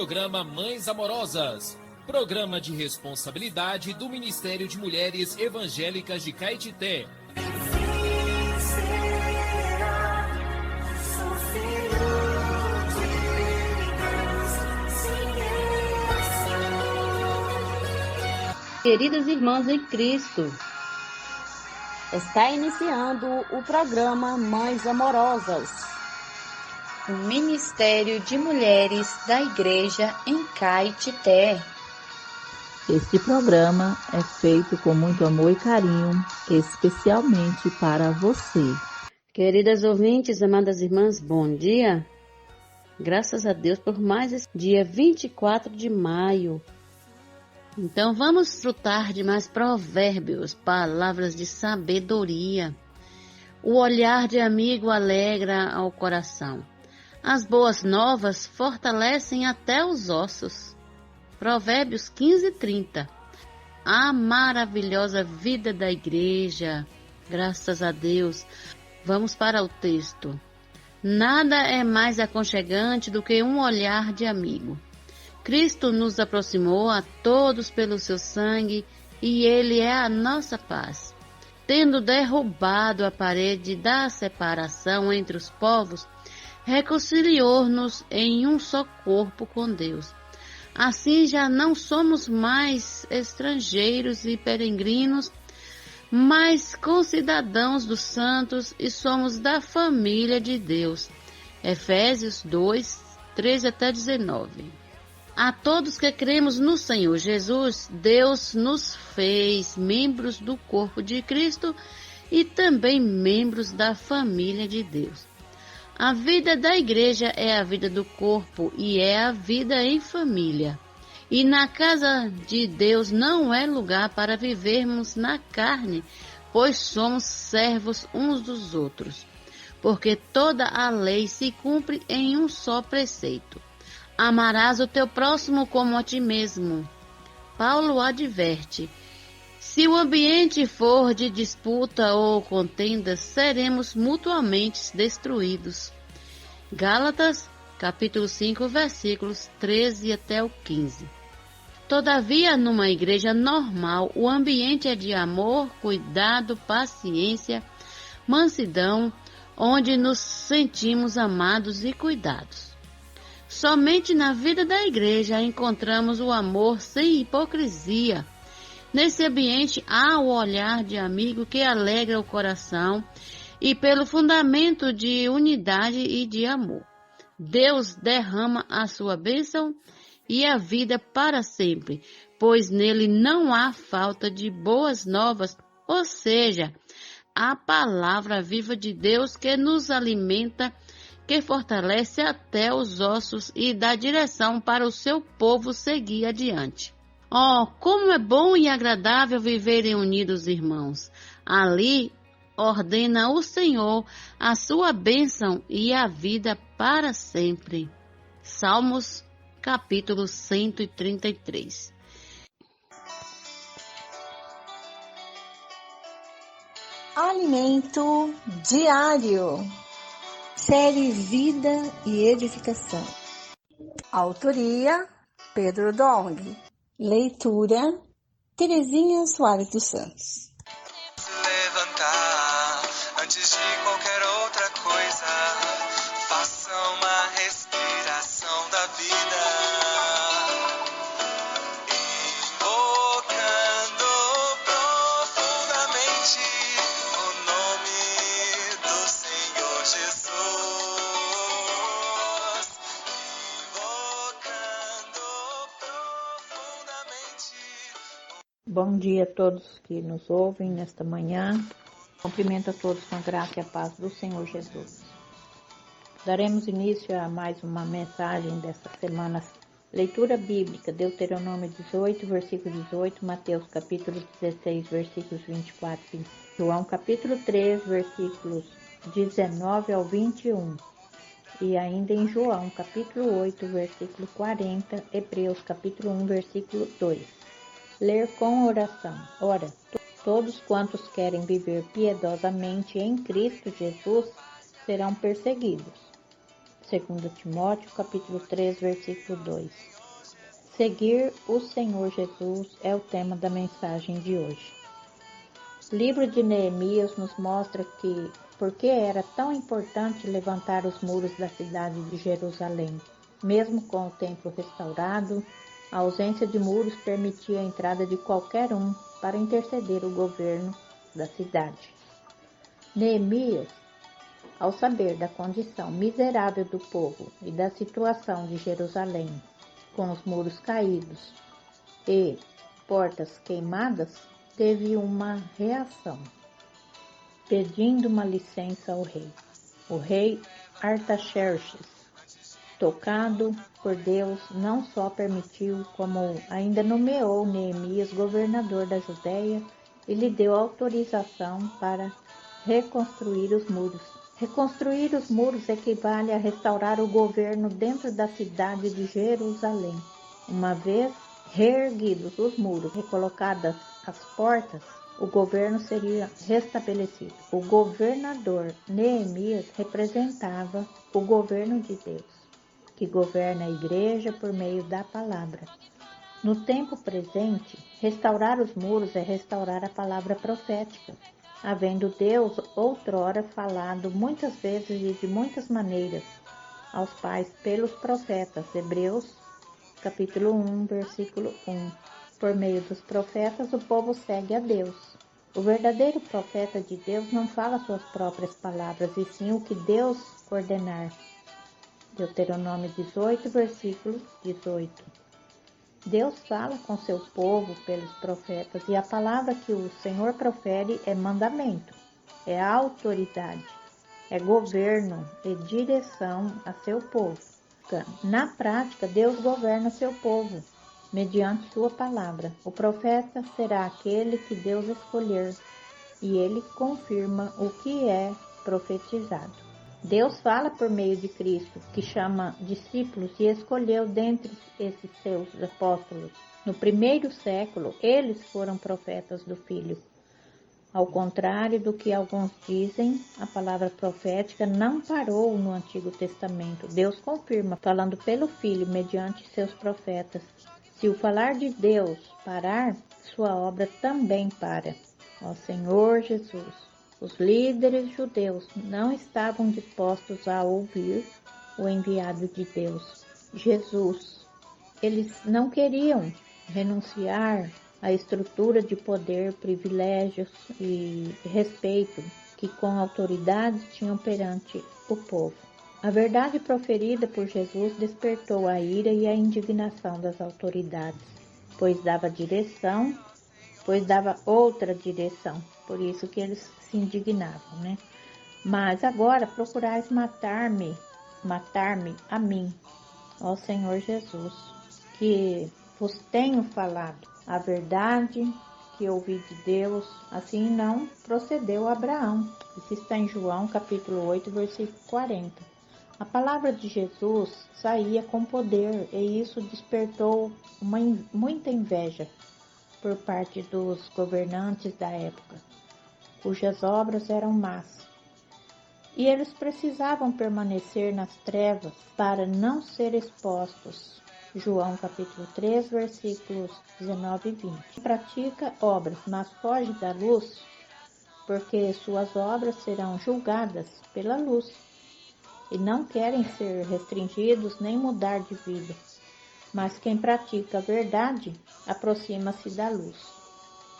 programa Mães Amorosas, programa de responsabilidade do Ministério de Mulheres Evangélicas de Caetité. Queridas irmãs em Cristo, está iniciando o programa Mães Amorosas, o Ministério de Mulheres da Igreja em Caetité. Este programa é feito com muito amor e carinho, especialmente para você. Queridas ouvintes, amadas irmãs, bom dia. Graças a Deus por mais esse dia 24 de maio. Então vamos desfrutar de mais provérbios, palavras de sabedoria. O olhar de amigo alegra ao coração. As boas novas fortalecem até os ossos. Provérbios 15:30. A maravilhosa vida da igreja. Graças a Deus. Vamos para o texto. Nada é mais aconchegante do que um olhar de amigo. Cristo nos aproximou a todos pelo seu sangue e Ele é a nossa paz. Tendo derrubado a parede da separação entre os povos, reconciliou-nos em um só corpo com Deus. Assim já não somos mais estrangeiros e peregrinos, mas concidadãos dos santos e somos da família de Deus. Efésios 2, 13 até 19. A todos que cremos no Senhor Jesus, Deus nos fez membros do corpo de Cristo e também membros da família de Deus. A vida da igreja é a vida do corpo e é a vida em família. E na casa de Deus não é lugar para vivermos na carne, pois somos servos uns dos outros. Porque toda a lei se cumpre em um só preceito. Amarás o teu próximo como a ti mesmo. Paulo adverte: se o ambiente for de disputa ou contenda, seremos mutuamente destruídos. Gálatas, capítulo 5, versículos 13 até o 15. Todavia, numa igreja normal, o ambiente é de amor, cuidado, paciência, mansidão, onde nos sentimos amados e cuidados. Somente na vida da igreja encontramos o amor sem hipocrisia. Nesse ambiente há o olhar de amigo que alegra o coração e pelo fundamento de unidade e de amor. Deus derrama a sua bênção e a vida para sempre, pois nele não há falta de boas novas, ou seja, a palavra viva de Deus que nos alimenta, que fortalece até os ossos e dá direção para o seu povo seguir adiante. Oh, como é bom e agradável viverem unidos, irmãos. Ali ordena o Senhor a sua bênção e a vida para sempre. Salmos, capítulo 133. Alimento diário. Série Vida e Edificação. Autoria: Pedro Dong. Leitura: Terezinha Soares dos Santos. Levantar antes de qualquer outra coisa. Faça uma respiração da vida. Invocando profundamente o nome do Senhor Jesus. Bom dia a todos que nos ouvem nesta manhã. Cumprimento a todos com a graça e a paz do Senhor Jesus. Daremos início a mais uma mensagem desta semana. Leitura bíblica, Deuteronômio 18, versículo 18, Mateus capítulo 16, versículos 24 e 25, João capítulo 3, versículos 19 ao 21, e ainda em João capítulo 8, versículo 40, Hebreus capítulo 1, versículo 2. Ler com oração. Ora, todos quantos querem viver piedosamente em Cristo Jesus serão perseguidos. 2 Timóteo, capítulo 3, versículo 2. Seguir o Senhor Jesus é o tema da mensagem de hoje. O livro de Neemias nos mostra por que era tão importante levantar os muros da cidade de Jerusalém. Mesmo com o templo restaurado, a ausência de muros permitia a entrada de qualquer um para interceder o governo da cidade. Neemias, ao saber da condição miserável do povo e da situação de Jerusalém, com os muros caídos e portas queimadas, teve uma reação, pedindo uma licença ao rei. O rei Artaxerxes, tocado por Deus, não só permitiu, como ainda nomeou Neemias governador da Judéia e lhe deu autorização para reconstruir os muros. Reconstruir os muros equivale a restaurar o governo dentro da cidade de Jerusalém. Uma vez reerguidos os muros, recolocadas as portas, o governo seria restabelecido. O governador Neemias representava o governo de Deus, que governa a igreja por meio da palavra. No tempo presente, restaurar os muros é restaurar a palavra profética, havendo Deus outrora falado muitas vezes e de muitas maneiras aos pais pelos profetas. Hebreus, capítulo 1, versículo 1. Por meio dos profetas, o povo segue a Deus. O verdadeiro profeta de Deus não fala suas próprias palavras, e sim o que Deus ordenar. Deuteronômio 18, versículo 18. Deus fala com seu povo pelos profetas, e a palavra que o Senhor profere é mandamento, é autoridade, é governo e direção a seu povo. Na prática, Deus governa seu povo mediante sua palavra. O profeta será aquele que Deus escolher, e ele confirma o que é profetizado. Deus fala por meio de Cristo, que chama discípulos e escolheu dentre esses seus apóstolos. No primeiro século, eles foram profetas do Filho. Ao contrário do que alguns dizem, a palavra profética não parou no Antigo Testamento. Deus confirma, falando pelo Filho, mediante seus profetas. Se o falar de Deus parar, sua obra também para. Ó Senhor Jesus, os líderes judeus não estavam dispostos a ouvir o enviado de Deus, Jesus. Eles não queriam renunciar à estrutura de poder, privilégios e respeito que com autoridade tinham perante o povo. A verdade proferida por Jesus despertou a ira e a indignação das autoridades, pois dava outra direção, por isso que eles se indignavam, né? Mas agora procurais matar-me a mim, ó Senhor Jesus, que vos tenho falado a verdade que ouvi de Deus, assim não procedeu Abraão. Isso está em João, capítulo 8, versículo 40. A palavra de Jesus saía com poder e isso despertou muita inveja por parte dos governantes da época, cujas obras eram más. E eles precisavam permanecer nas trevas para não ser expostos. João capítulo 3, versículos 19 e 20. Pratica obras, mas foge da luz, porque suas obras serão julgadas pela luz. E não querem ser restringidos nem mudar de vida. Mas quem pratica a verdade aproxima-se da luz,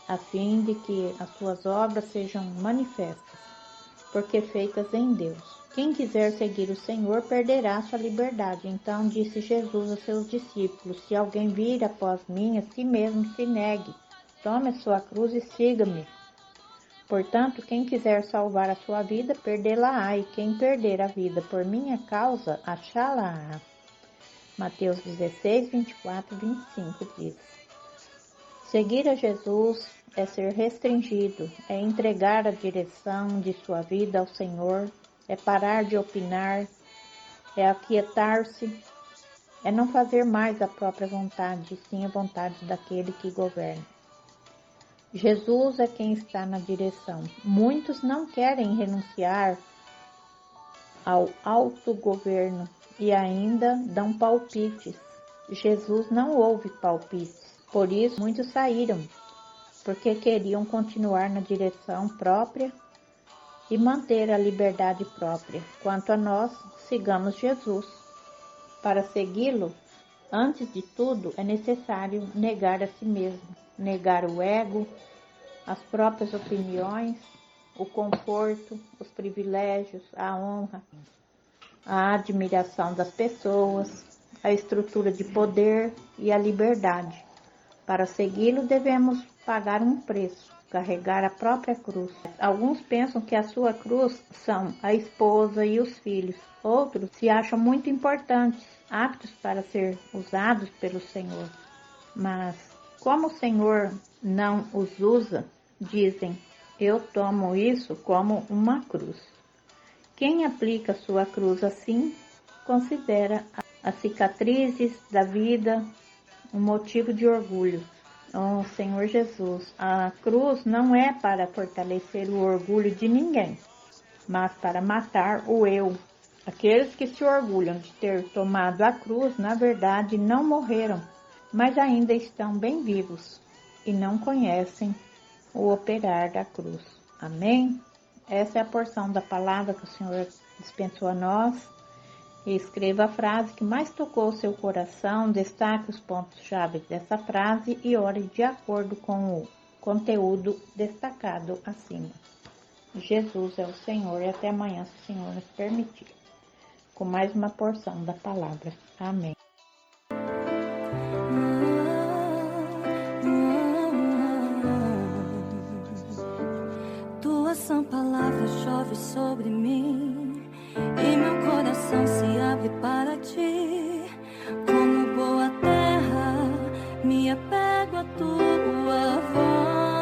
a fim de que as suas obras sejam manifestas, porque feitas em Deus. Quem quiser seguir o Senhor perderá sua liberdade. Então disse Jesus a seus discípulos: se alguém vir após mim, a si mesmo se negue, tome a sua cruz e siga-me. Portanto, quem quiser salvar a sua vida, perdê-la-á, e quem perder a vida por minha causa, achá-la-á. Mateus 16, 24 e 25 diz: seguir a Jesus é ser restringido, é entregar a direção de sua vida ao Senhor, é parar de opinar, é aquietar-se, é não fazer mais a própria vontade, sim a vontade daquele que governa. Jesus é quem está na direção. Muitos não querem renunciar ao autogoverno e ainda dão palpites. Jesus não ouve palpites, por isso muitos saíram, porque queriam continuar na direção própria e manter a liberdade própria. Quanto a nós, sigamos Jesus. Para segui-lo, antes de tudo, é necessário negar a si mesmo, negar o ego, as próprias opiniões, o conforto, os privilégios, a honra, a admiração das pessoas, a estrutura de poder e a liberdade. Para segui-lo, devemos pagar um preço, carregar a própria cruz. Alguns pensam que a sua cruz são a esposa e os filhos. Outros se acham muito importantes, aptos para ser usados pelo Senhor. Mas, como o Senhor não os usa, dizem, eu tomo isso como uma cruz. Quem aplica sua cruz assim, considera as cicatrizes da vida um motivo de orgulho. Oh, Senhor Jesus, a cruz não é para fortalecer o orgulho de ninguém, mas para matar o eu. Aqueles que se orgulham de ter tomado a cruz, na verdade, não morreram, mas ainda estão bem vivos e não conhecem o operar da cruz. Amém? Essa é a porção da palavra que o Senhor dispensou a nós. E escreva a frase que mais tocou o seu coração, destaque os pontos-chave dessa frase e ore de acordo com o conteúdo destacado acima. Jesus é o Senhor e até amanhã, se o Senhor nos permitir, com mais uma porção da palavra. Amém. Tua sã palavra chove sobre mim e meu coração se abre para ti. Como boa terra, me apego à tua voz.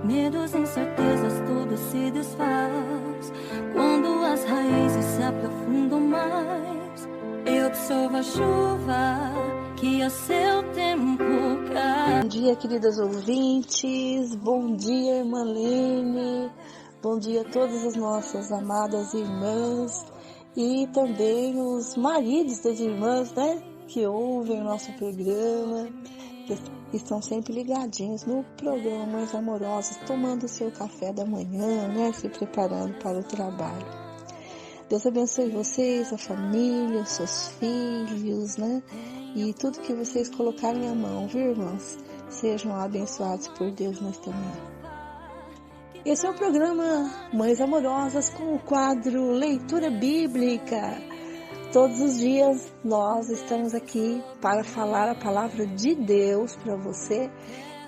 Medos, incertezas, tudo se desfaz quando as raízes se aprofundam mais. Eu absorvo a chuva que a seu tempo cai. Bom dia, queridas ouvintes. Bom dia, irmã Lene. Bom dia a todas as nossas amadas irmãs e também os maridos das irmãs, né, que ouvem o nosso programa, que estão sempre ligadinhos no programa Mães Amorosas, tomando o seu café da manhã, né, se preparando para o trabalho. Deus abençoe vocês, a família, os seus filhos, né, e tudo que vocês colocarem à mão, viu, irmãos? Sejam abençoados por Deus nesta manhã. Esse é o programa Mães Amorosas com o quadro Leitura Bíblica. Todos os dias nós estamos aqui para falar a palavra de Deus para você.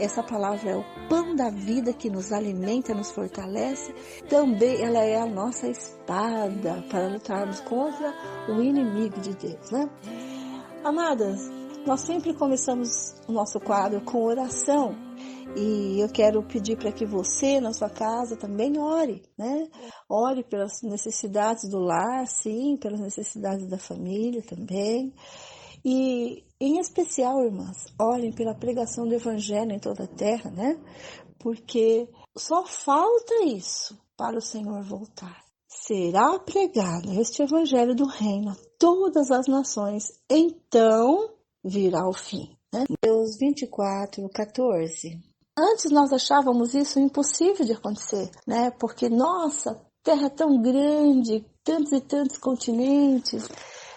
Essa palavra é o pão da vida que nos alimenta, nos fortalece. Também ela é a nossa espada para lutarmos contra o inimigo de Deus, né? Amadas, nós sempre começamos o nosso quadro com oração. E eu quero pedir para que você, na sua casa, também ore, né? Ore pelas necessidades do lar, sim, pelas necessidades da família também. E, em especial, irmãs, orem pela pregação do Evangelho em toda a terra, né? Porque só falta isso para o Senhor voltar. Será pregado este Evangelho do Reino a todas as nações, então virá o fim, né? Mateus 24:14. Antes nós achávamos isso impossível de acontecer, né? Porque, nossa, terra é tão grande, tantos e tantos continentes,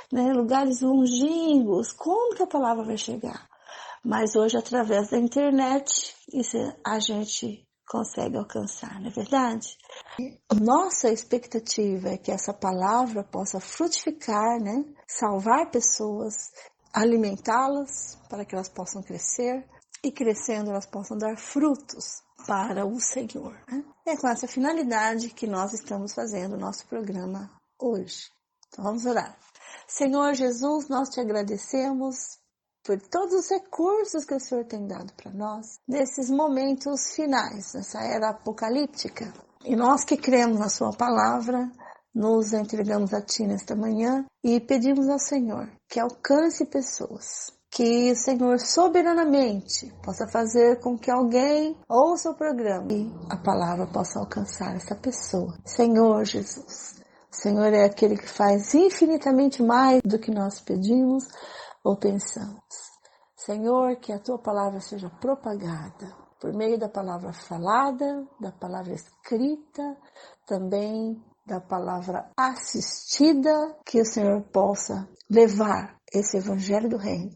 né? Lugares longínquos, como que a palavra vai chegar? Mas hoje, através da internet, isso a gente consegue alcançar, não é verdade? Nossa expectativa é que essa palavra possa frutificar, né? Salvar pessoas, alimentá-las para que elas possam crescer, e crescendo elas possam dar frutos para o Senhor, né? É com essa finalidade que nós estamos fazendo o nosso programa hoje. Então vamos orar. Senhor Jesus, nós te agradecemos por todos os recursos que o Senhor tem dado para nós nesses momentos finais, nessa era apocalíptica. E nós que cremos na sua palavra, nos entregamos a ti nesta manhã e pedimos ao Senhor que alcance pessoas. Que o Senhor soberanamente possa fazer com que alguém ouça o programa e a palavra possa alcançar essa pessoa. Senhor Jesus, O Senhor é aquele que faz infinitamente mais do que nós pedimos ou pensamos. Senhor, que a Tua palavra seja propagada por meio da palavra falada, da palavra escrita, também da palavra assistida, que o Senhor possa levar esse evangelho do reino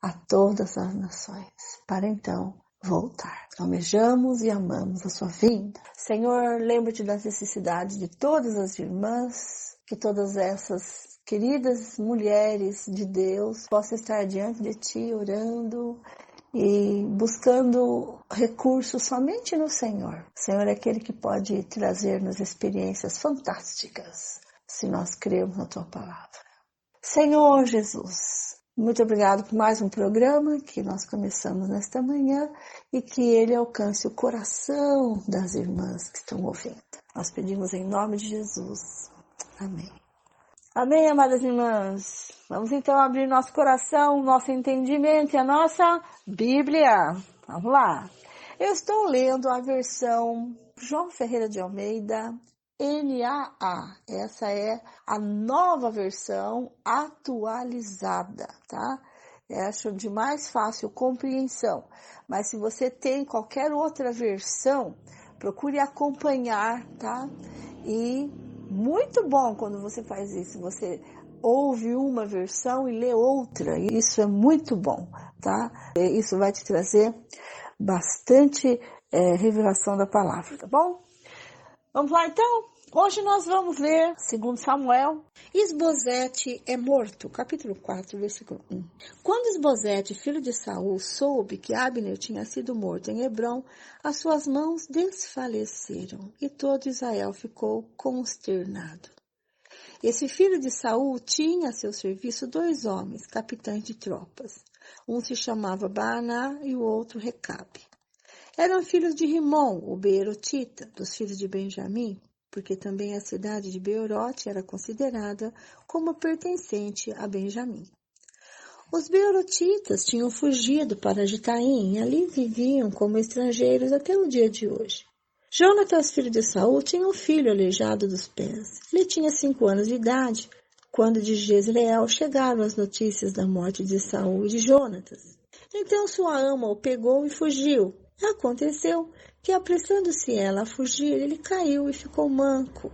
a todas as nações, para então voltar. Almejamos e amamos a sua vinda. Senhor, lembra-te das necessidades de todas as irmãs, que todas essas queridas mulheres de Deus possam estar diante de ti, orando e buscando recursos somente no Senhor. O Senhor é aquele que pode trazer-nos experiências fantásticas, se nós crermos na tua palavra. Senhor Jesus, muito obrigado por mais um programa que nós começamos nesta manhã e que ele alcance o coração das irmãs que estão ouvindo. Nós pedimos em nome de Jesus. Amém. Amém, amadas irmãs. Vamos então abrir nosso coração, nosso entendimento e a nossa Bíblia. Vamos lá. Eu estou lendo a versão João Ferreira de Almeida, NAA. Essa é a nova versão atualizada, tá? Acho de mais fácil compreensão. Mas se você tem qualquer outra versão, procure acompanhar, tá? E muito bom quando você faz isso. Você ouve uma versão e lê outra. Isso é muito bom, tá? Isso vai te trazer bastante revelação da palavra, tá bom? Vamos lá então? Hoje nós vamos ler, segundo Samuel, Isbosete é morto, capítulo 4, versículo 1. Quando Isbosete, filho de Saul, soube que Abner tinha sido morto em Hebrom, as suas mãos desfaleceram e todo Israel ficou consternado. Esse filho de Saul tinha a seu serviço 2 homens, capitães de tropas. Um se chamava Baaná e o outro Recabe. Eram filhos de Rimom, o beerotita, dos filhos de Benjamim, porque também a cidade de Beerote era considerada como pertencente a Benjamim. Os beerotitas tinham fugido para Gitaim e ali viviam como estrangeiros até o dia de hoje. Jonatas, filho de Saul, tinha um filho aleijado dos pés. Ele tinha 5 anos de idade, quando de Jezreel chegaram as notícias da morte de Saul e de Jonatas. Então sua ama o pegou e fugiu. Aconteceu que, apressando-se ela a fugir, ele caiu e ficou manco.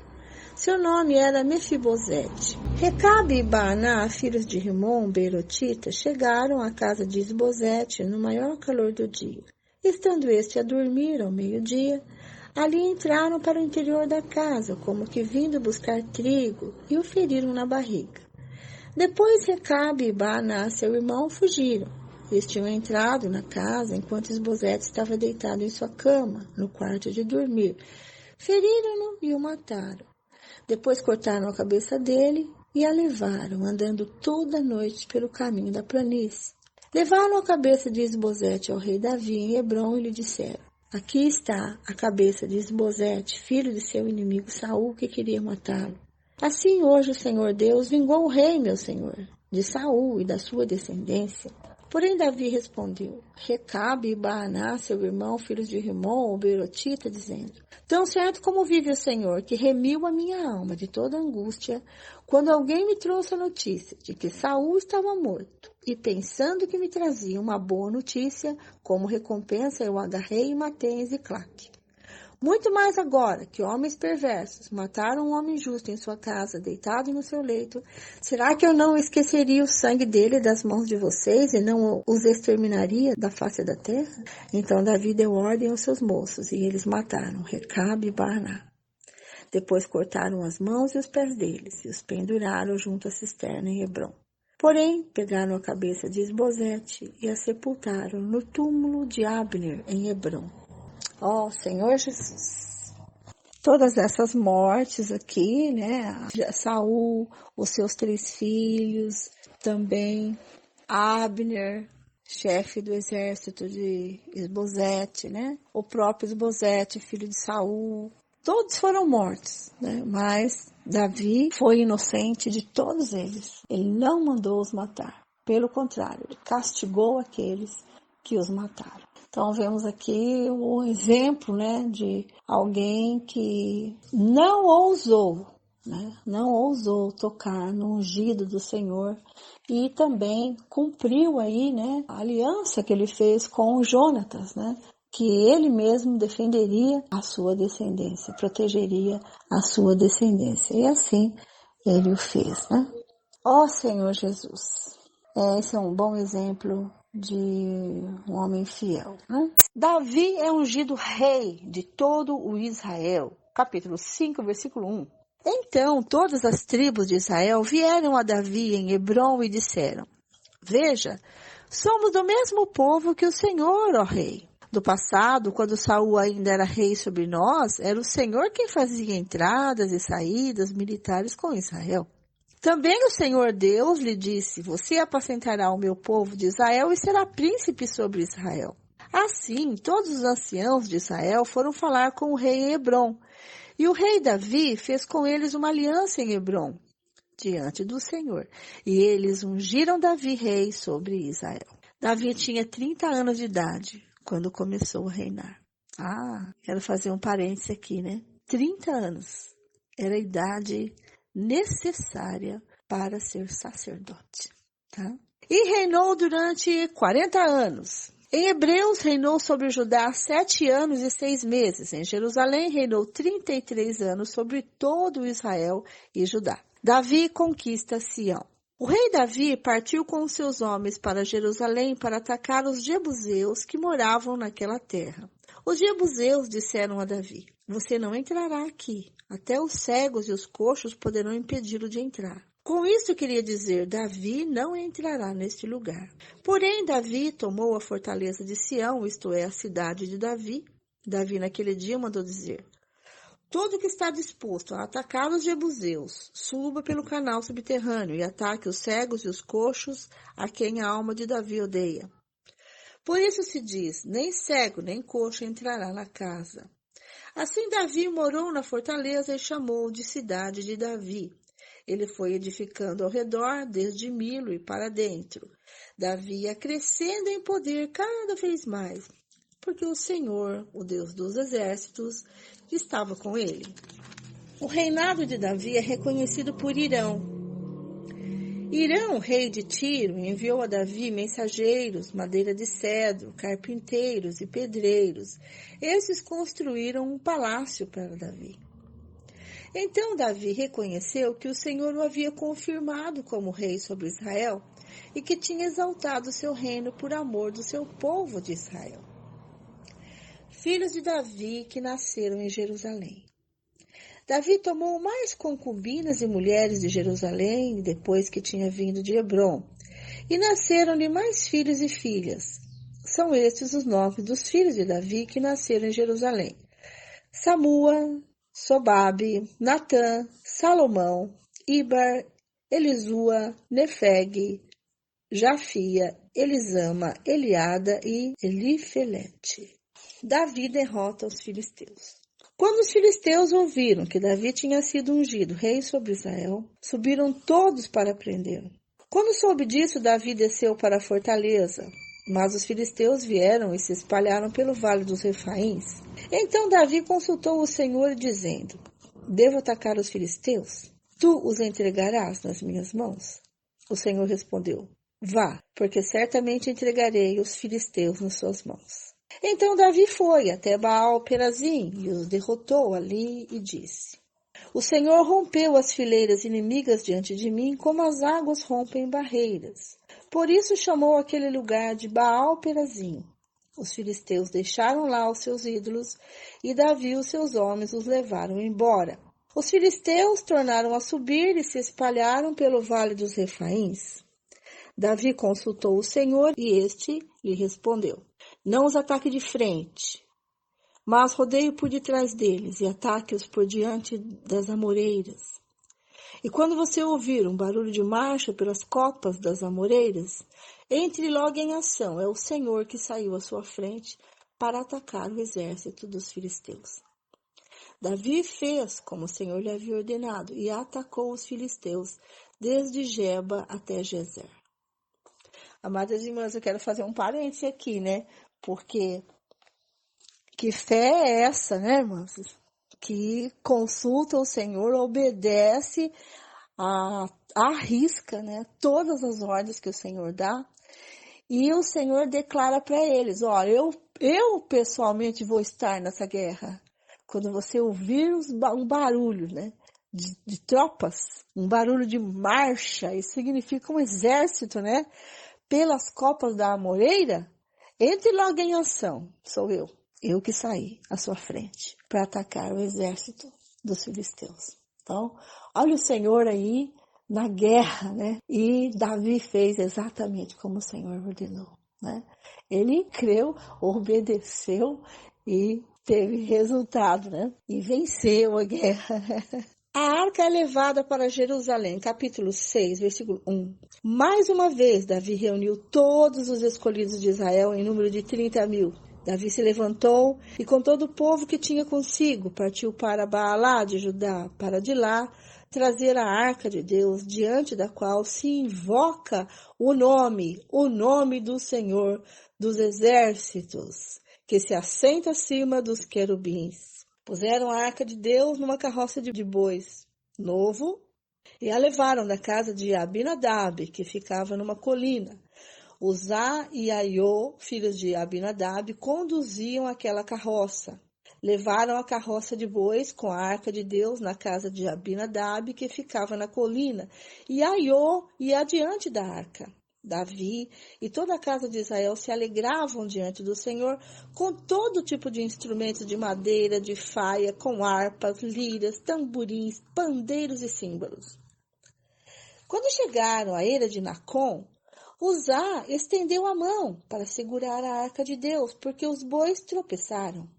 Seu nome era Mefibosete. Recabe e Baaná, filhos de Rimom, beerotita, chegaram à casa de Isbosete no maior calor do dia. Estando este a dormir ao meio-dia, ali entraram para o interior da casa, como que vindo buscar trigo, e o feriram na barriga. Depois Recabe e Baaná, seu irmão, fugiram. Eles tinham entrado na casa enquanto Isbosete estava deitado em sua cama, no quarto de dormir. Feriram-no e o mataram. Depois cortaram a cabeça dele e a levaram, andando toda a noite pelo caminho da planície. Levaram a cabeça de Isbosete ao rei Davi em Hebrom e lhe disseram: aqui está a cabeça de Isbosete, filho de seu inimigo Saul, que queria matá-lo. Assim hoje o Senhor Deus vingou o rei, meu senhor, de Saul e da sua descendência. Porém Davi respondeu, Recabe e Baaná, seu irmão, filhos de Rimom, o beerotita, dizendo: tão certo como vive o Senhor, que remiu a minha alma de toda angústia, quando alguém me trouxe a notícia de que Saul estava morto, e pensando que me trazia uma boa notícia, como recompensa eu agarrei e matei em Ziclague. Muito mais agora que homens perversos mataram um homem justo em sua casa, deitado no seu leito, será que eu não esqueceria o sangue dele das mãos de vocês e não os exterminaria da face da terra? Então Davi deu ordem aos seus moços e eles mataram Recabe e Baaná. Depois cortaram as mãos e os pés deles e os penduraram junto à cisterna em Hebrom. Porém, pegaram a cabeça de Isbosete e a sepultaram no túmulo de Abner em Hebrom. Ó Senhor Jesus, todas essas mortes aqui, né, Saul, os seus 3 filhos, também Abner, chefe do exército de Isbosete, né, o próprio Isbosete, filho de Saul, todos foram mortos, né, mas Davi foi inocente de todos eles, ele não mandou os matar, pelo contrário, ele castigou aqueles que os mataram. Então, vemos aqui um exemplo, né, de alguém que não ousou né? Não ousou tocar no ungido do Senhor e também cumpriu aí, né, a aliança que ele fez com Jonatas, né? Que ele mesmo defenderia a sua descendência, protegeria a sua descendência. E assim ele o fez, né? Ó Senhor Jesus, esse é um bom exemplo de um homem fiel, né? Davi é ungido rei de todo o Israel. Capítulo 5, versículo 1. Então todas as tribos de Israel vieram a Davi em Hebrom e disseram: Veja, somos do mesmo povo que o Senhor, ó rei. Do passado, quando Saul ainda era rei sobre nós, era o Senhor quem fazia entradas e saídas militares com Israel. Também o Senhor Deus lhe disse: Você apacentará o meu povo de Israel e será príncipe sobre Israel. Assim, todos os anciãos de Israel foram falar com o rei em Hebrom. E o rei Davi fez com eles uma aliança em Hebrom, diante do Senhor. E eles ungiram Davi rei sobre Israel. Davi tinha 30 anos de idade quando começou a reinar. Quero fazer um parêntese aqui, né? 30 anos era a idade necessária para ser sacerdote, tá? E reinou durante 40 anos. Em Hebreus reinou sobre Judá 7 anos e 6 meses. Em Jerusalém reinou 33 anos sobre todo Israel e Judá. Davi conquista Sião. O rei Davi partiu com os seus homens para Jerusalém para atacar os jebuseus que moravam naquela terra. Os jebuseus disseram a Davi: Você não entrará aqui. Até os cegos e os coxos poderão impedi-lo de entrar. Com isso queria dizer: Davi não entrará neste lugar. Porém, Davi tomou a fortaleza de Sião, isto é, a cidade de Davi. Davi naquele dia mandou dizer: Todo que está disposto a atacar os jebuseus, suba pelo canal subterrâneo e ataque os cegos e os coxos, a quem a alma de Davi odeia. Por isso se diz: nem cego nem coxo entrará na casa. Assim Davi morou na fortaleza e chamou de cidade de Davi. Ele foi edificando ao redor, desde Milo e para dentro. Davi ia crescendo em poder cada vez mais, porque o Senhor, o Deus dos exércitos, estava com ele. O reinado de Davi é reconhecido por Irão. Irão, rei de Tiro, enviou a Davi mensageiros, madeira de cedro, carpinteiros e pedreiros. Esses construíram um palácio para Davi. Então Davi reconheceu que o Senhor o havia confirmado como rei sobre Israel e que tinha exaltado seu reino por amor do seu povo de Israel. Filhos de Davi que nasceram em Jerusalém. Davi tomou mais concubinas e mulheres de Jerusalém depois que tinha vindo de Hebrom, e nasceram-lhe mais filhos e filhas. São estes os nomes dos filhos de Davi que nasceram em Jerusalém: Samua, Sobabe, Natã, Salomão, Ibar, Elisua, Nefeg, Jafia, Elisama, Eliada e Elifelete. Davi derrota os filisteus. Quando os filisteus ouviram que Davi tinha sido ungido rei sobre Israel, subiram todos para prendê-lo. Quando soube disso, Davi desceu para a fortaleza, mas os filisteus vieram e se espalharam pelo vale dos Refaíns. Então Davi consultou o Senhor, dizendo: Devo atacar os filisteus? Tu os entregarás nas minhas mãos? O Senhor respondeu: Vá, porque certamente entregarei os filisteus nas suas mãos. Então Davi foi até Baal-Perazim e os derrotou ali e disse: O Senhor rompeu as fileiras inimigas diante de mim, como as águas rompem barreiras. Por isso chamou aquele lugar de Baal-Perazim. Os filisteus deixaram lá os seus ídolos e Davi e os seus homens os levaram embora. Os filisteus tornaram a subir e se espalharam pelo vale dos Refaíns. Davi consultou o Senhor e este lhe respondeu: Não os ataque de frente, mas rodeie por detrás deles e ataque-os por diante das amoreiras. E quando você ouvir um barulho de marcha pelas copas das amoreiras, entre logo em ação. É o Senhor que saiu à sua frente para atacar o exército dos filisteus. Davi fez como o Senhor lhe havia ordenado e atacou os filisteus desde Geba até Gezer. Amadas irmãs, eu quero fazer um parêntese aqui, né? Porque que fé é essa, né, irmãs? que consulta o Senhor, obedece à risca, né, todas as ordens que o Senhor dá. E o Senhor declara para eles, olha, eu pessoalmente vou estar nessa guerra. Quando você ouvir um barulho, né, de tropas, um barulho de marcha, isso significa um exército, né, pelas copas da Amoreira, entre logo em ação, sou eu que saí à sua frente para atacar o exército dos filisteus. Então, olha o Senhor aí na guerra, né? E Davi fez exatamente como o Senhor ordenou, né? Ele creu, obedeceu e teve resultado, né? E venceu a guerra. A arca é levada para Jerusalém, capítulo 6, versículo 1. Mais uma vez, Davi reuniu todos os escolhidos de Israel em número de 30.000. Davi se levantou e com todo o povo que tinha consigo, partiu para Baalá de Judá, para de lá trazer a arca de Deus, diante da qual se invoca o nome do Senhor dos exércitos, que se assenta acima dos querubins. Puseram a arca de Deus numa carroça de bois novo e a levaram da casa de Abinadab, que ficava numa colina. Uzá e Aiô, filhos de Abinadab, conduziam aquela carroça. Levaram a carroça de bois com a arca de Deus na casa de Abinadab, que ficava na colina, e Aiô ia adiante da arca. Davi e toda a casa de Israel se alegravam diante do Senhor com todo tipo de instrumentos de madeira, de faia, com harpas, liras, tamborins, pandeiros e símbolos. Quando chegaram à eira de Nacon, Uzá estendeu a mão para segurar a arca de Deus, porque os bois tropeçaram.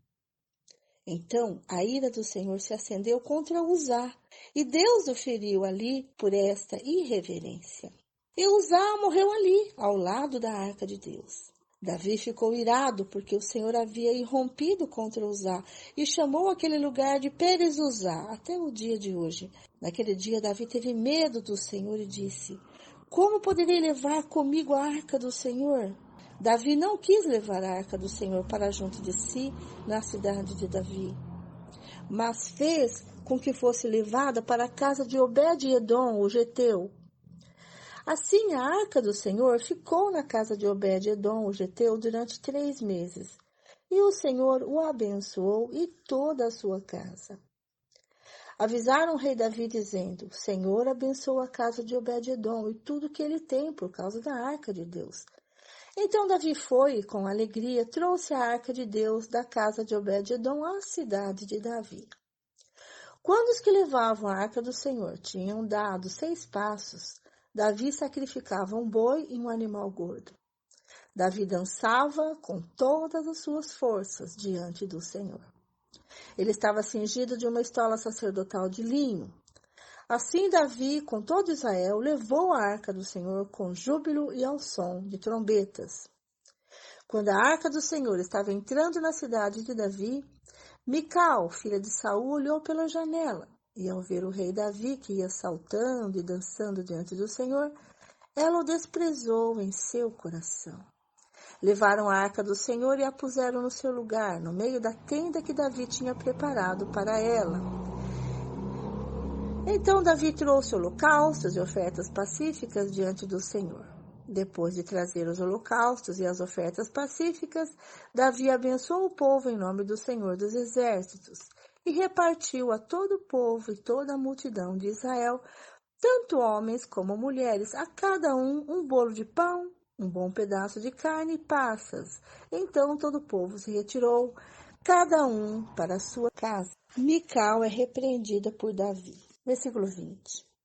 Então a ira do Senhor se acendeu contra Uzá, e Deus o feriu ali por esta irreverência. E Uzá morreu ali, ao lado da arca de Deus. Davi ficou irado, porque o Senhor havia irrompido contra Uzá, e chamou aquele lugar de Pérez Uzá, até o dia de hoje. Naquele dia Davi teve medo do Senhor e disse: como poderei levar comigo a arca do Senhor? Davi não quis levar a arca do Senhor para junto de si, na cidade de Davi, mas fez com que fosse levada para a casa de Obed-edom, o geteu. Assim, a arca do Senhor ficou na casa de Obed-edom, o geteu, durante 3 meses, e o Senhor o abençoou e toda a sua casa. Avisaram o rei Davi, dizendo: o Senhor abençoa a casa de Obed-edom e tudo que ele tem por causa da arca de Deus. Então Davi foi e com alegria trouxe a arca de Deus da casa de Obed-edom à cidade de Davi. Quando os que levavam a arca do Senhor tinham dado 6 passos, Davi sacrificava um boi e um animal gordo. Davi dançava com todas as suas forças diante do Senhor. Ele estava cingido de uma estola sacerdotal de linho. Assim Davi, com todo Israel, levou a arca do Senhor com júbilo e ao som de trombetas. Quando a arca do Senhor estava entrando na cidade de Davi, Mical, filha de Saul, olhou pela janela, e ao ver o rei Davi, que ia saltando e dançando diante do Senhor, ela o desprezou em seu coração. Levaram a arca do Senhor e a puseram no seu lugar, no meio da tenda que Davi tinha preparado para ela. Então Davi trouxe holocaustos e ofertas pacíficas diante do Senhor. Depois de trazer os holocaustos e as ofertas pacíficas, Davi abençoou o povo em nome do Senhor dos Exércitos e repartiu a todo o povo e toda a multidão de Israel, tanto homens como mulheres, a cada um bolo de pão, um bom pedaço de carne e passas. Então todo o povo se retirou, cada um para a sua casa. Mical é repreendida por Davi. Versículo 20.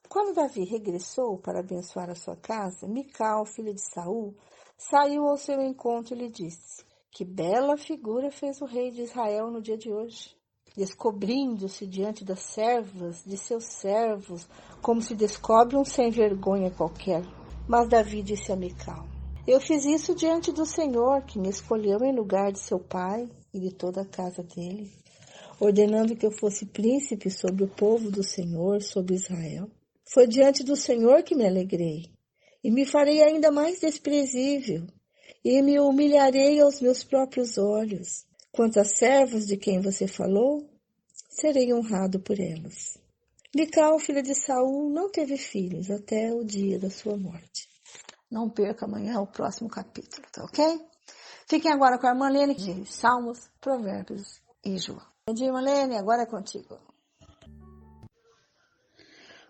Quando Davi regressou para abençoar a sua casa, Mical, filha de Saul, saiu ao seu encontro e lhe disse: que bela figura fez o rei de Israel no dia de hoje, descobrindo-se diante das servas de seus servos, como se descobre um sem vergonha qualquer. Mas Davi disse a Mical: eu fiz isso diante do Senhor, que me escolheu em lugar de seu pai e de toda a casa dele, ordenando que eu fosse príncipe sobre o povo do Senhor, sobre Israel. Foi diante do Senhor que me alegrei, e me farei ainda mais desprezível, e me humilharei aos meus próprios olhos. Quanto às servas de quem você falou, serei honrado por elas. Mical, filha de Saul, não teve filhos até o dia da sua morte. Não perca amanhã o próximo capítulo, tá ok? Fiquem agora com a irmã Lene de Salmos, Provérbios e João. Bom dia, irmã Lene, agora é contigo.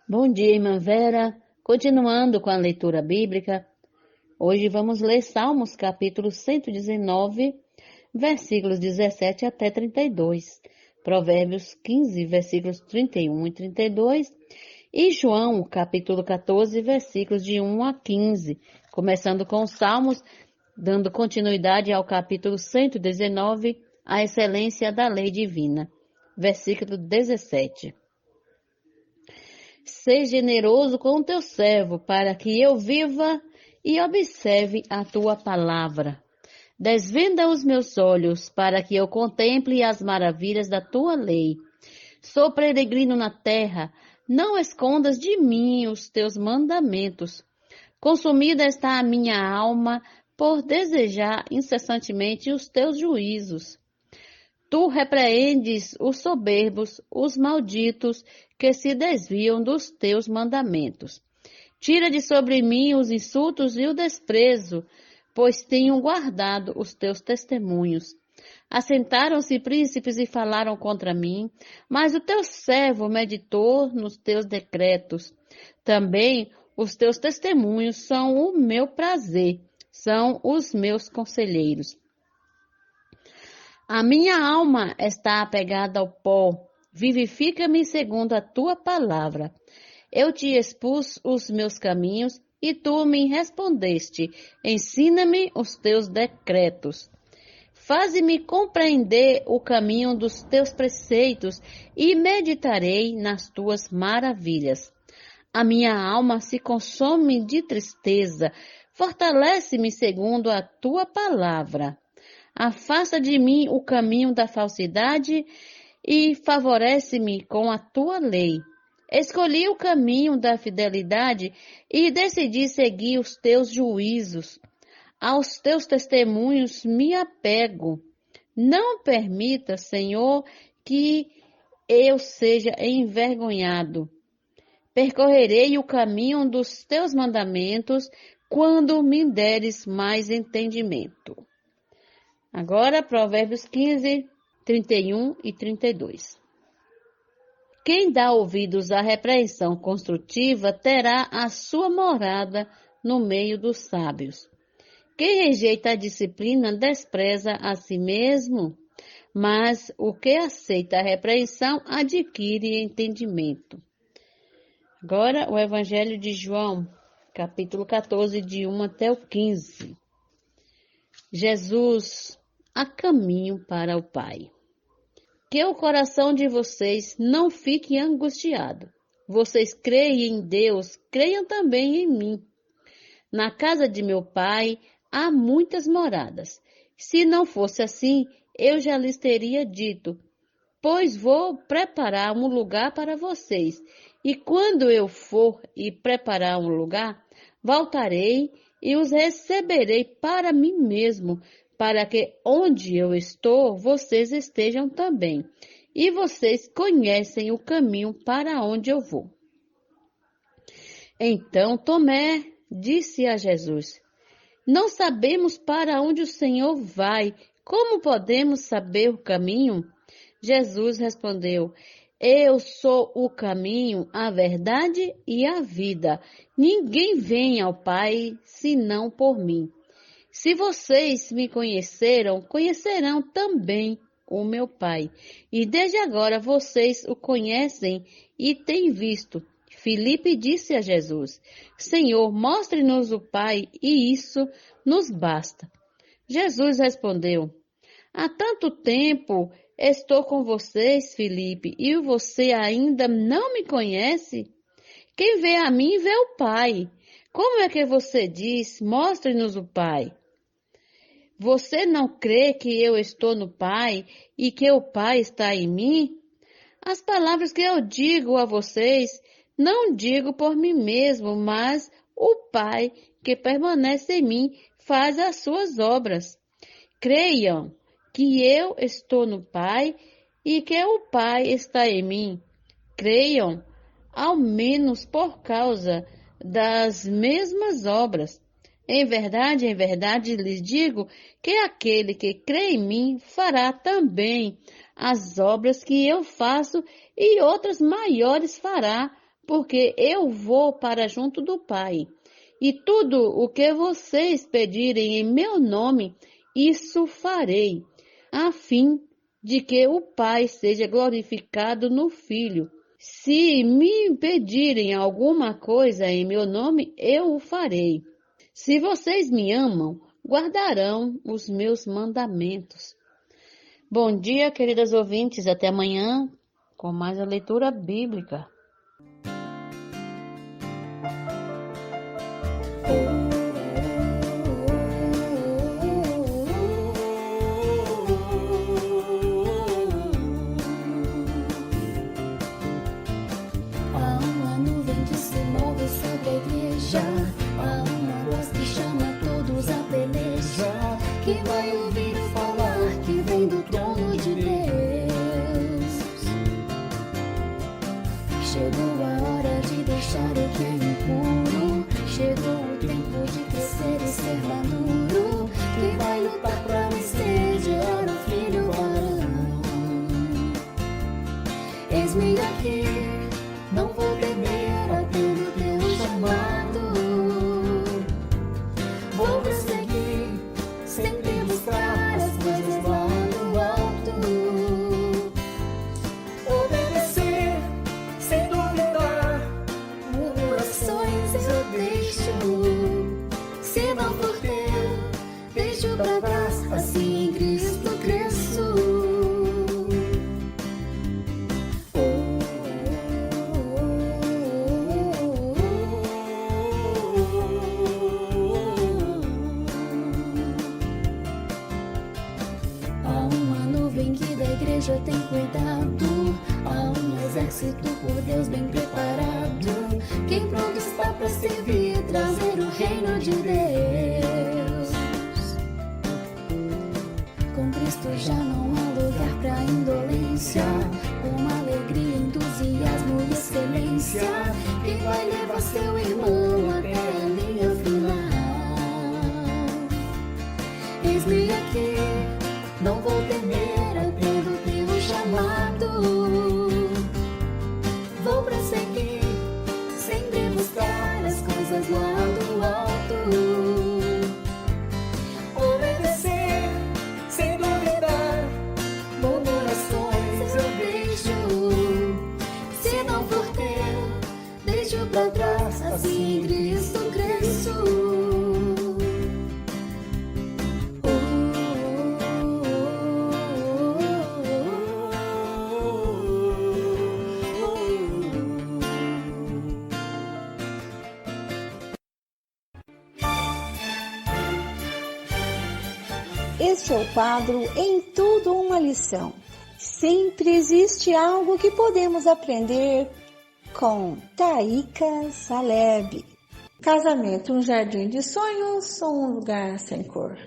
Bom dia, irmã Vera. Continuando com a leitura bíblica, hoje vamos ler Salmos capítulo 119, versículos 17 até 32, Provérbios 15, versículos 31 e 32, e João capítulo 14, versículos de 1 a 15, começando com os Salmos, dando continuidade ao capítulo 119, a excelência da lei divina. Versículo 17. Seja generoso com o teu servo, para que eu viva e observe a tua palavra. Desvenda os meus olhos, para que eu contemple as maravilhas da tua lei. Sou peregrino na terra, não escondas de mim os teus mandamentos. Consumida está a minha alma, por desejar incessantemente os teus juízos. Tu repreendes os soberbos, os malditos, que se desviam dos teus mandamentos. Tira de sobre mim os insultos e o desprezo, pois tenho guardado os teus testemunhos. Assentaram-se príncipes e falaram contra mim, mas o teu servo meditou nos teus decretos. Também os teus testemunhos são o meu prazer. São os meus conselheiros. A minha alma está apegada ao pó. Vivifica-me segundo a tua palavra. Eu te expus os meus caminhos e tu me respondeste. Ensina-me os teus decretos. Faze-me compreender o caminho dos teus preceitos e meditarei nas tuas maravilhas. A minha alma se consome de tristeza. Fortalece-me segundo a tua palavra. Afasta de mim o caminho da falsidade e favorece-me com a tua lei. Escolhi o caminho da fidelidade e decidi seguir os teus juízos. Aos teus testemunhos me apego. Não permita, Senhor, que eu seja envergonhado. Percorrerei o caminho dos teus mandamentos quando me deres mais entendimento. Agora, Provérbios 15, 31 e 32. Quem dá ouvidos à repreensão construtiva terá a sua morada no meio dos sábios. Quem rejeita a disciplina despreza a si mesmo, mas o que aceita a repreensão adquire entendimento. Agora, o Evangelho de João, capítulo 14, de 1 até o 15. Jesus a caminho para o Pai. Que o coração de vocês não fique angustiado. Vocês creem em Deus, creiam também em mim. Na casa de meu Pai há muitas moradas. Se não fosse assim, eu já lhes teria dito, pois vou preparar um lugar para vocês. E quando eu for e preparar um lugar, voltarei e os receberei para mim mesmo, para que onde eu estou, vocês estejam também. E vocês conhecem o caminho para onde eu vou. Então Tomé disse a Jesus, não sabemos para onde o Senhor vai, como podemos saber o caminho? Jesus respondeu, eu sou o caminho, a verdade e a vida. Ninguém vem ao Pai senão por mim. Se vocês me conheceram, conhecerão também o meu Pai. E desde agora vocês o conhecem e têm visto. Filipe disse a Jesus, Senhor, mostre-nos o Pai, e isso nos basta. Jesus respondeu, há tanto tempo estou com vocês, Filipe, e você ainda não me conhece? Quem vê a mim vê o Pai. Como é que você diz, mostre-nos o Pai? Você não crê que eu estou no Pai e que o Pai está em mim? As palavras que eu digo a vocês, não digo por mim mesmo, mas o Pai que permanece em mim faz as suas obras. Creiam que eu estou no Pai e que o Pai está em mim, creiam, ao menos por causa das mesmas obras. Em verdade lhes digo que aquele que crê em mim fará também as obras que eu faço e outras maiores fará, porque eu vou para junto do Pai. E tudo o que vocês pedirem em meu nome, isso farei, a fim de que o Pai seja glorificado no Filho. Se me pedirem alguma coisa em meu nome, eu o farei. Se vocês me amam, guardarão os meus mandamentos. Bom dia, queridas ouvintes. Até amanhã com mais a leitura bíblica. Há uma nuvem que se move sobre a igreja. Há uma voz que chama todos a peleja. Quem vai ouvir falar que vem do trono de Deus? Chegou a hora de deixar o que é impuro. Chegou o tempo de crescer e ser maduro. Quem vai lutar pra vencer, gerar um filho varão? Eis-me aqui, não vou temer, atendo teu chamado. Vou prosseguir, sempre buscar as coisas lá do alto. Obedecer, sem duvidar, murmurações eu deixo. Se não for teu, deixo pra trás, assim em Cristo cresço. Há uma nuvem que da igreja tem cuidado. Há um exército por Deus bem preparado. Quem pronto está para servir, trazer o reino de Deus. Com Cristo já não há lugar para indolência. Com alegria, entusiasmo e excelência. Quem vai levar seu irmão até a linha final? Eis-me aqui, não vou temer, atendo teu chamado. Vou prosseguir, sempre buscar as coisas lá do alto. Obedecer, sem duvidar, murmurações eu deixo. Se não for teu, deixo pra trás, assim em Cristo cresço. Este é o quadro Em Tudo Uma Lição. Sempre existe algo que podemos aprender com Taíka Saleb. Casamento, um jardim de sonhos ou um lugar sem cor?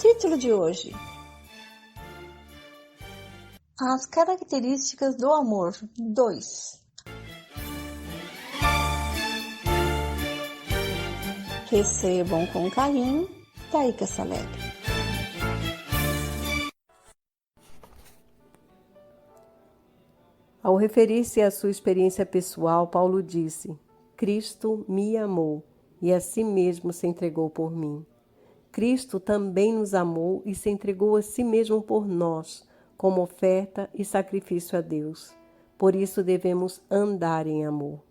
Título de hoje: As características do amor 2. Recebam com carinho, Taíka Saleb. Ao referir-se à sua experiência pessoal, Paulo disse: Cristo me amou e a si mesmo se entregou por mim. Cristo também nos amou e se entregou a si mesmo por nós, como oferta e sacrifício a Deus. Por isso devemos andar em amor.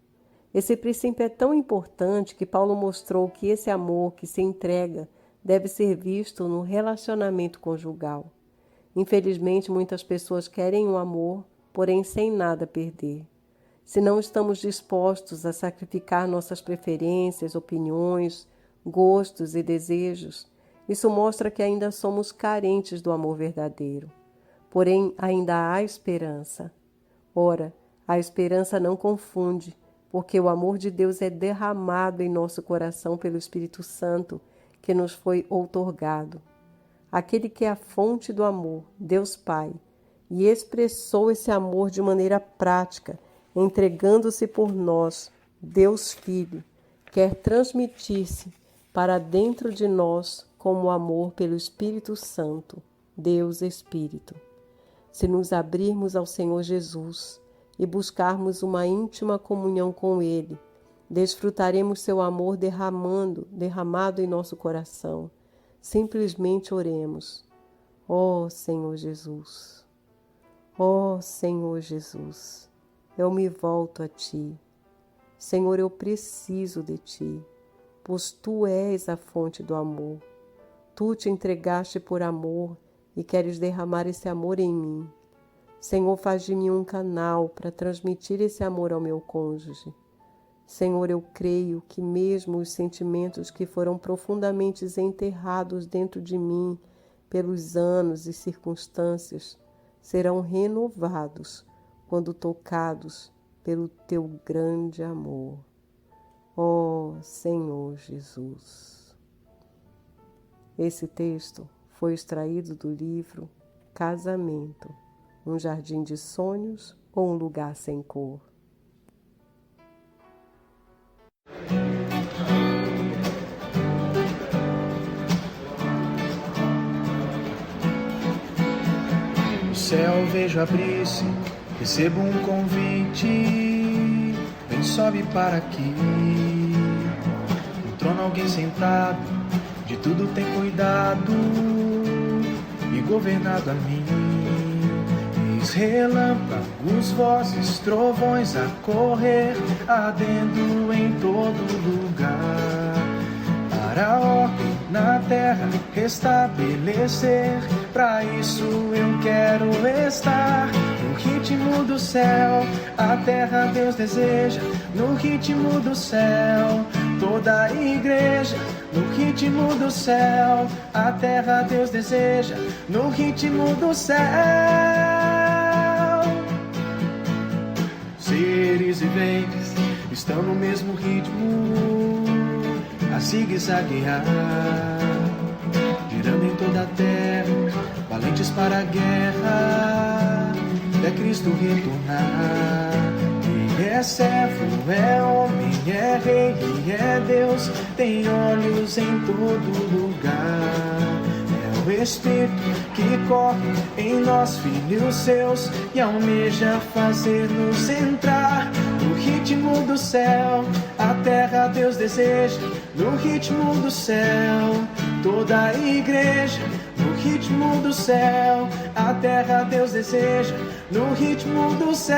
Esse princípio é tão importante que Paulo mostrou que esse amor que se entrega deve ser visto no relacionamento conjugal. Infelizmente, muitas pessoas querem um amor, porém sem nada a perder. Se não estamos dispostos a sacrificar nossas preferências, opiniões, gostos e desejos, isso mostra que ainda somos carentes do amor verdadeiro. Porém, ainda há esperança. Ora, a esperança não confunde, porque o amor de Deus é derramado em nosso coração pelo Espírito Santo que nos foi outorgado. Aquele que é a fonte do amor, Deus Pai, e expressou esse amor de maneira prática, entregando-se por nós. Deus Filho quer transmitir-se para dentro de nós como amor pelo Espírito Santo, Deus Espírito. Se nos abrirmos ao Senhor Jesus e buscarmos uma íntima comunhão com Ele, desfrutaremos seu amor derramado em nosso coração. Simplesmente oremos. Ó Senhor Jesus, ó Senhor Jesus, eu me volto a Ti. Senhor, eu preciso de Ti, pois Tu és a fonte do amor. Tu te entregaste por amor e queres derramar esse amor em mim. Senhor, faz de mim um canal para transmitir esse amor ao meu cônjuge. Senhor, eu creio que mesmo os sentimentos que foram profundamente enterrados dentro de mim pelos anos e circunstâncias serão renovados quando tocados pelo Teu grande amor. Ó Senhor Jesus. Esse texto foi extraído do livro Casamento, um jardim de sonhos ou um lugar sem cor. O céu vejo abrir-se, recebo um convite, vem, sobe para aqui. No trono alguém sentado, de tudo tem cuidado e governado a mim. Eis relâmpagos, vozes, trovões a correr, ardendo em todo lugar, para a ordem na terra restabelecer. Pra isso eu quero estar no ritmo do céu, a terra Deus deseja. No ritmo do céu, toda a igreja. No ritmo do céu, a terra Deus deseja. No ritmo do céu, seres viventes estão no mesmo ritmo, a zigue-zaguear, girando em toda a terra, valentes para a guerra, é Cristo retornar. E é servo, é homem, é rei e é Deus, tem olhos em todo lugar. É o Espírito que corre em nós, filhos seus, e almeja fazer-nos entrar no ritmo do céu, a terra Deus deseja. No ritmo do céu, toda a igreja. No ritmo do céu, a terra Deus deseja. No ritmo do céu,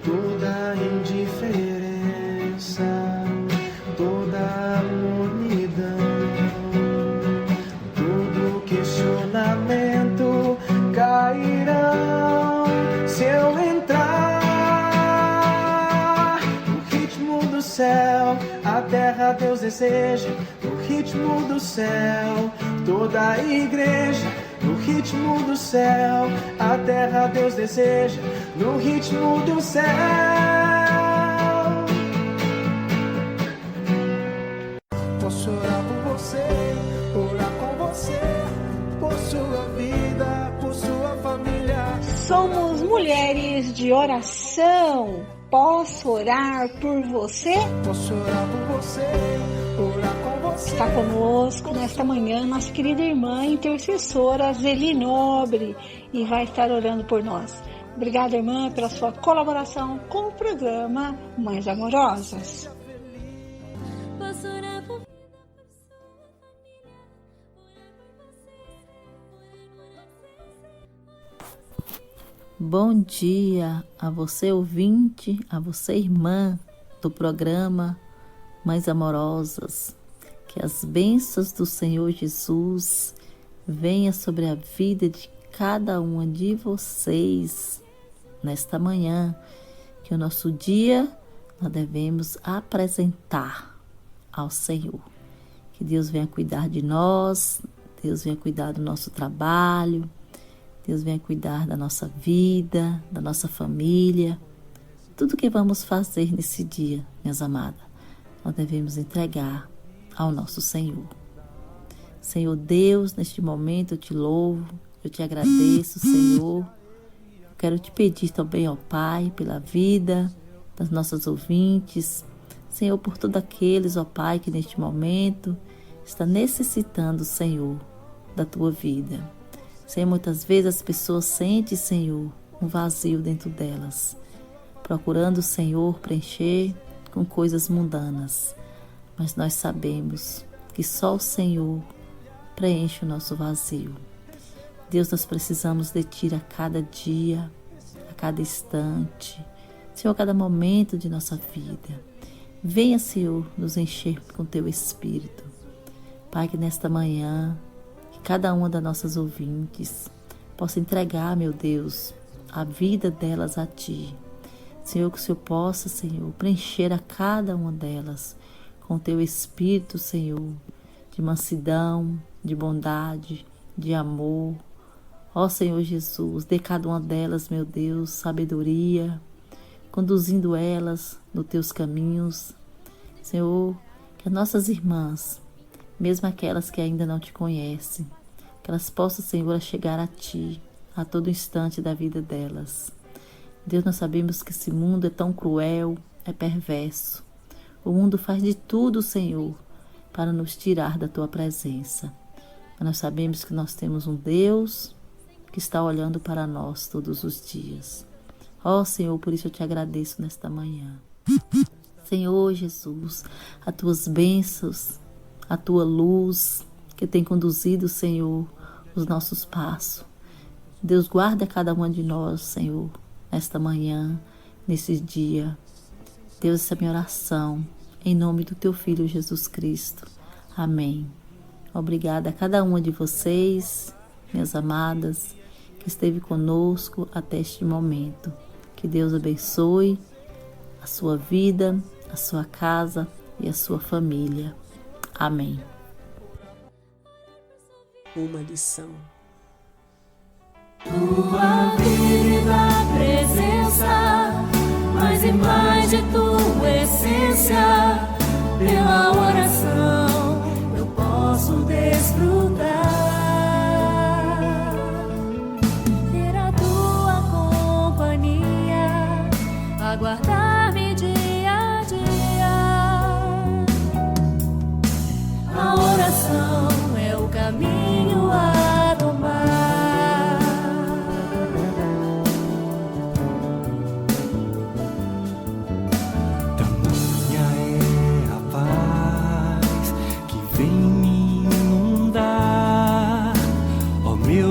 toda a indiferença, toda a unidão, todo questionamento cairão se eu entrar no ritmo do céu, a terra Deus deseja. No ritmo do céu, toda a igreja. No ritmo do céu, a terra Deus deseja. No ritmo do céu. Posso orar por você, orar com você, por sua vida, por sua família. Somos mulheres de oração. Posso orar por você? Posso orar por você, orar com você. Está conosco nesta manhã nossa querida irmã intercessora Zeli Nobre e vai estar orando por nós. Obrigada, irmã, pela sua colaboração com o programa Mães Amorosas. Posso orar por vida, por sua família, orar por você. Bom dia a você ouvinte, a você irmã do programa Mães Amorosas. Que as bênçãos do Senhor Jesus venham sobre a vida de cada uma de vocês nesta manhã. Que o nosso dia nós devemos apresentar ao Senhor. Que Deus venha cuidar de nós, Deus venha cuidar do nosso trabalho, Deus venha cuidar da nossa vida, da nossa família. Tudo que vamos fazer nesse dia, minhas amadas, nós devemos entregar ao nosso Senhor. Senhor Deus, neste momento eu te louvo, eu te agradeço, Senhor. Quero te pedir também, ó Pai, pela vida das nossas ouvintes. Senhor, por todos aqueles, ó Pai, que neste momento está necessitando, Senhor, da tua vida. Senhor, muitas vezes as pessoas sentem, Senhor, um vazio dentro delas, procurando, Senhor, preencher com coisas mundanas. Mas nós sabemos que só o Senhor preenche o nosso vazio. Deus, nós precisamos de Ti a cada dia, a cada instante, Senhor, a cada momento de nossa vida. Venha, Senhor, nos encher com Teu Espírito. Pai, que nesta manhã, que cada uma das nossas ouvintes possa entregar, meu Deus, a vida delas a Ti. Senhor, que o Senhor possa, Senhor, preencher a cada uma delas com Teu Espírito, Senhor, de mansidão, de bondade, de amor. Ó Senhor Jesus, dê cada uma delas, meu Deus, sabedoria, conduzindo elas nos Teus caminhos. Senhor, que as nossas irmãs, mesmo aquelas que ainda não Te conhecem, que elas possam, Senhor, chegar a Ti a todo instante da vida delas. Deus, nós sabemos que esse mundo é tão cruel, é perverso. O mundo faz de tudo, Senhor, para nos tirar da Tua presença. Mas nós sabemos que nós temos um Deus que está olhando para nós todos os dias. Ó Senhor, por isso eu Te agradeço nesta manhã. Senhor Jesus, as Tuas bênçãos, a Tua luz que tem conduzido, Senhor, os nossos passos. Deus, guarda cada uma de nós, Senhor, nesta manhã, nesse dia. Deus, essa é a minha oração, em nome do Teu Filho Jesus Cristo. Amém. Obrigada a cada uma de vocês, minhas amadas, que esteve conosco até este momento. Que Deus abençoe a sua vida, a sua casa e a sua família. Amém. Uma lição. Tua vida, presença, mais e mais de Tua essência, pela oração eu posso desfrutar, ter a Tua companhia, aguardar-me dia a dia. A oração é o caminho a tomar.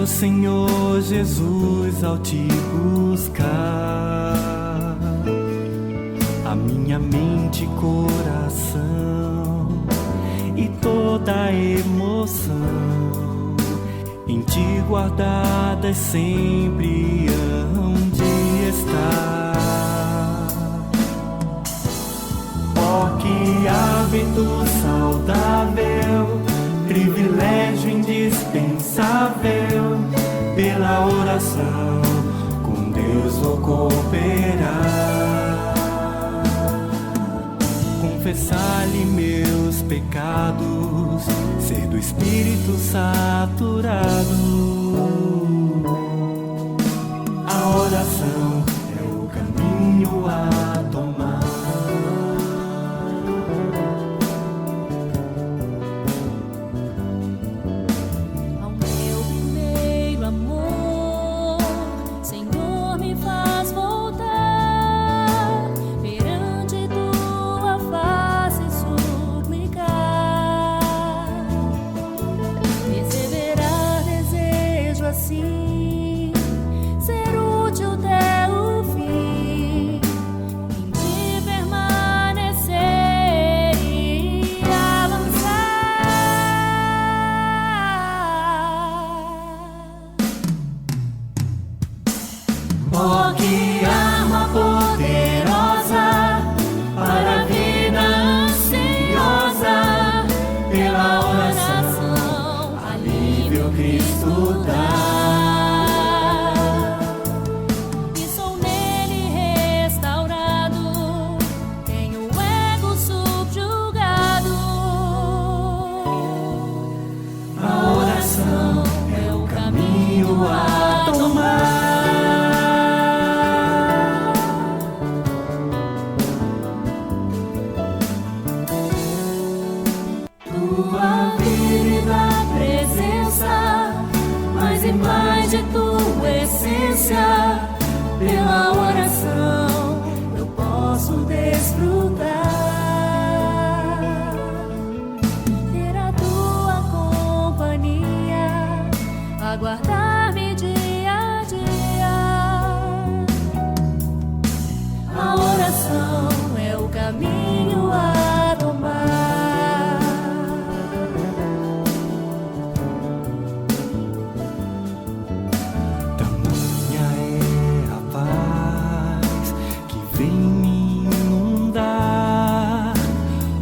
Senhor Jesus, ao Te buscar, a minha mente, coração e toda emoção em Ti guardadas sempre hão de estar. Oh, que hábito saudável, privilégio indispensável, pela oração com Deus vou cooperar, confessar-lhe meus pecados, ser do Espírito saturado. A oração é o caminho a tomar. Ser útil até o fim, em Ti permanecer e avançar. Oh, que arma poderosa para a vida ansiosa, pela oração alívio Cristo dá. A presença, pela oração, eu posso desfrutar. Ter a tua companhia, aguardar-me dia a dia. A oração é o caminho a tomar. Tamanha é a paz que vem me inundar,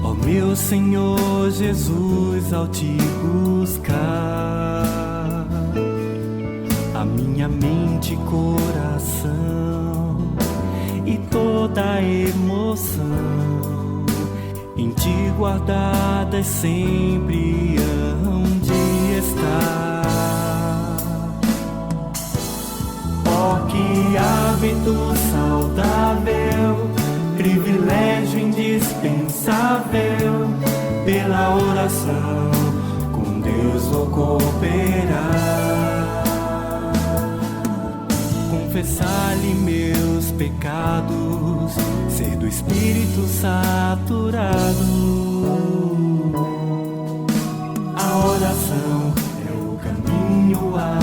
ó meu Senhor Jesus, ao te buscar. A minha mente e coração e toda emoção em ti guardadas sempre hão de estar. Ó, que hábito saudável, privilégio indispensável, pela oração com Deus vou cooperar. Confessar-lhe meus pecados, ser do Espírito saturado. A oração é o caminho a